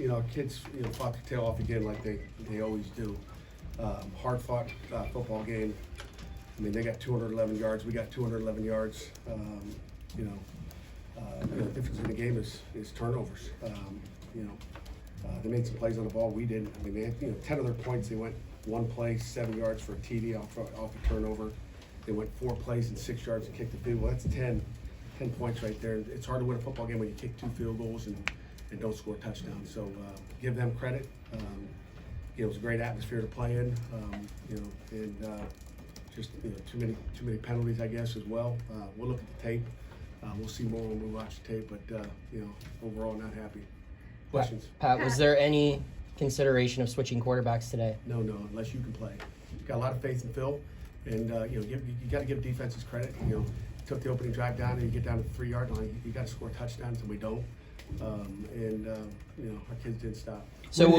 Our kids, fought their tail off again like they always do. Hard fought football game. I mean, they got 211 yards. We got 211 yards. The difference in the game is turnovers. They made some plays on the ball. We didn't. I mean, they had 10 of their points. They went one play, 7 yards for a TD off a turnover. They went 4 plays and 6 yards and kicked the field. Well, that's 10 points right there. It's hard to win a football game when you kick 2 field goals and don't score touchdowns. So give them credit. It was a great atmosphere to play in. Just too many penalties, I guess, as well. We'll look at the tape. We'll see more when we watch the tape, but overall not happy. Questions? Pat, was there any consideration of switching quarterbacks today? No, unless you can play. Got a lot of faith in Phil, and you got to give defenses credit. Took the opening drive down, and you get down to the 3-yard line. You got to score touchdowns, and we don't. Our kids didn't stop. So where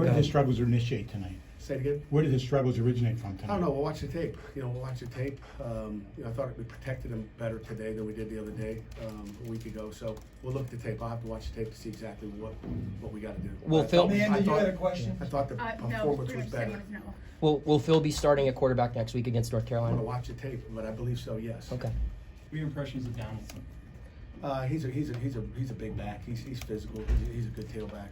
did his struggles initiate tonight? Say it again. Where did his struggles originate from tonight? I don't know. We'll watch the tape. We'll watch the tape. I thought we protected him better today than we did the other day, a week ago. So we'll look at the tape. I'll have to watch the tape to see exactly what we got to do. Will Phil? Amanda, you had a question? I thought the performance was better. Will Phil be starting a quarterback next week against North I'm Carolina? going to watch the tape, but I believe so. Yes. Okay. What are your impressions of Donaldson? He's a big back. He's physical. He's a good tailback.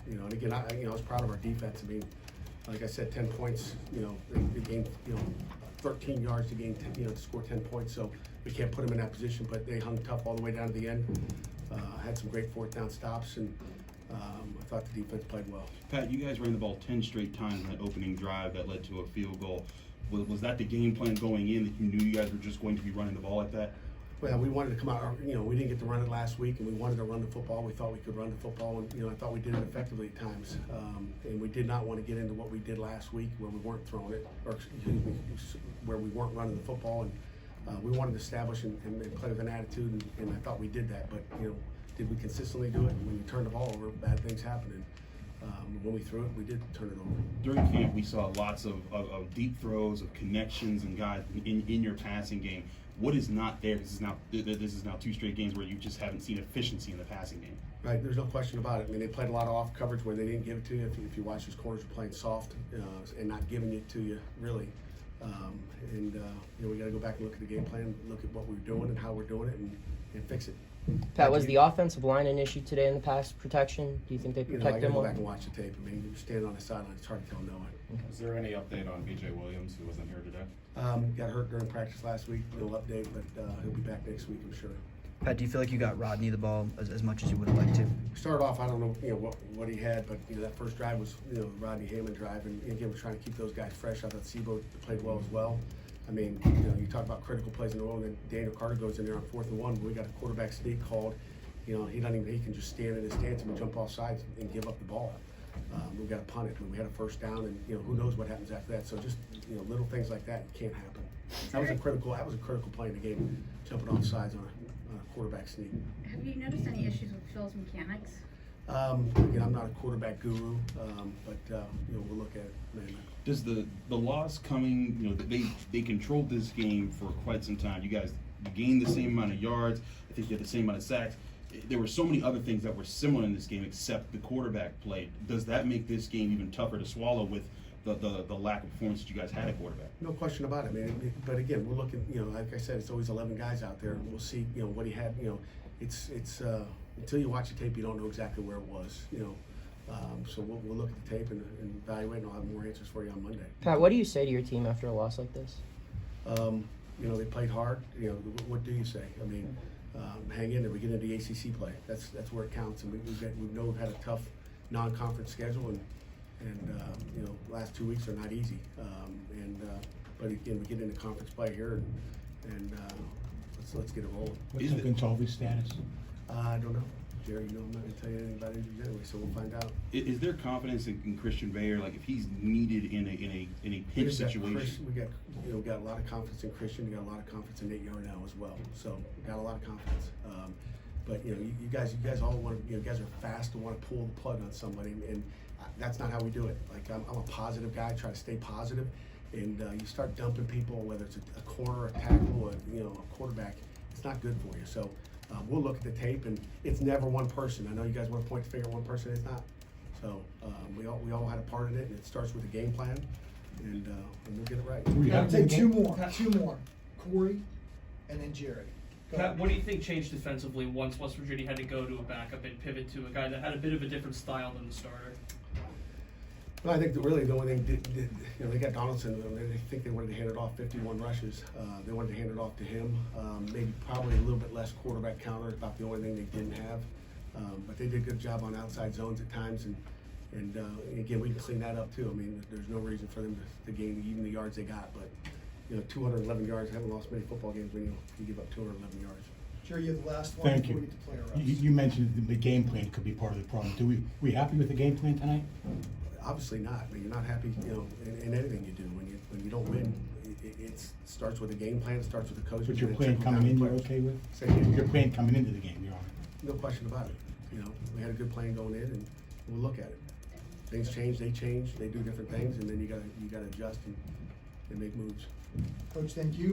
And again, I was proud of our defense. I mean, like I said, 10 points. They gained 13 yards to gain 10, to score 10 points. So we can't put them in that position, but they hung tough all the way down to the end. Had some great 4th down stops, and I thought the defense played well. Pat, you guys ran the ball 10 straight times in that opening drive that led to a field goal. Was that the game plan going in, that you knew you guys were just going to be running the ball like that? Well, we wanted to come out, we didn't get to run it last week, and we wanted to run the football. We thought we could run the football, and, I thought we did it effectively at times. And we did not want to get into what we did last week where we weren't throwing it, or excuse me, where we weren't running the football. And we wanted to establish and play with an attitude, and I thought we did that. But, did we consistently do it? When you turn the ball over, bad things happen. And when we threw it, we did turn it over. During camp, we saw lots of deep throws, of connections, and guys in your passing game. What is not there? This is now 2 straight games where you just haven't seen efficiency in the passing game. Right, there's no question about it. I mean, they played a lot of off coverage where they didn't give it to you. If you watch, those corners were playing soft and not giving it to you, really. We got to go back and look at the game plan, look at what we're doing and how we're doing it, and fix it. Pat, was the offensive line an issue today in the pass protection? Do you think they protect I got to him go well? back and watch the tape. I mean, you're standing on the sideline, it's hard to tell no one. Is there any update on BJ Williams, who wasn't here today? Got hurt during practice last week. No update, but he'll be back next week, I'm sure. Pat, do you feel like you got Rodney the ball as much as you would have liked to? Started off, I don't know, what he had, but that first drive was, Rodney Hammond drive, and again, we're trying to keep those guys fresh. I thought Sebo played well as well. I mean, you talk about critical plays in a row, and then Daniel Carter goes in there on 4th and 1. We got a quarterback sneak called. He can just stand in his stance and jump off sides and give up the ball. We've got to punt it. I mean, we had a first down, and who knows what happens after that. So just little things like that can't happen. That was a critical play in the game, jumping off sides on a quarterback sneak. Have you noticed any issues with Phil's mechanics? Again, I'm not a quarterback guru, but we'll look at it. Does the loss coming, they controlled this game for quite some time. You guys gained the same amount of yards. I think you had the same amount of sacks. There were so many other things that were similar in this game except the quarterback play. Does that make this game even tougher to swallow with the lack of performance that you guys had at quarterback? No question about it, man. But again, we're looking, like I said, it's always 11 guys out there. We'll see, what he had. It's until you watch the tape, you don't know exactly where it was. So we'll look at the tape and evaluate, and I'll have more answers for you on Monday. Pat, what do you say to your team after a loss like this? They played hard. What do you say? I mean, hang in there. We get into the ACC play. That's where it counts. And we know we've had a tough non-conference schedule, and last 2 weeks are not easy. But again, we get into conference play here, and let's get it rolling. What's Oguntovi's status? I don't know. Jerry, I'm not going to tell you anything about injuries anyway, so we'll find out. Is there confidence in Christian Bayer, like if he's needed in a pinch situation? We got a lot of confidence in Christian. We got a lot of confidence in Nate Yarnell as well. So we got a lot of confidence. But you guys all want to. You guys are fast to want to pull the plug on somebody, and that's not how we do it. Like I'm a positive guy. Try to stay positive, and you start dumping people, whether it's a corner, a tackle, a quarterback. It's not good for you. So We'll look at the tape, and it's never one person. I know you guys want to point the finger at one person, it's not. So, we all had a part in it, and it starts with a game plan, and we'll get it right. Were you I'll happy with take the two game? more, two more. Corey, and then Jared. Go Pat, ahead. what do you think changed defensively once West Virginia had to go to a backup and pivot to a guy that had a bit of a different style than the starter? Well, I think that really the only thing, they got Donaldson, they think they wanted to hand it off 51 rushes. They wanted to hand it off to him. Maybe probably a little bit less quarterback counter, about the only thing they didn't have. But they did a good job on outside zones at times, and again, we can clean that up too. I mean, there's no reason for them to gain even the yards they got, but 211 yards, haven't lost many football games when you give up 211 yards. Jared, you're the last one Thank before you. we get to player reps. You mentioned the game plan could be part of the problem. We happy with the game plan tonight? Obviously not. I mean, you're not happy, in anything you do. When you don't win, it starts with a game plan, it starts with the coach. But your and it plan trickles down coming in, to you're players. okay with? Say again? Your plan coming into the game, you're all right? No question about it. We had a good plan going in, and we'll look at it. Things change, they do different things, and then you gotta adjust and make moves. Coach, thank you.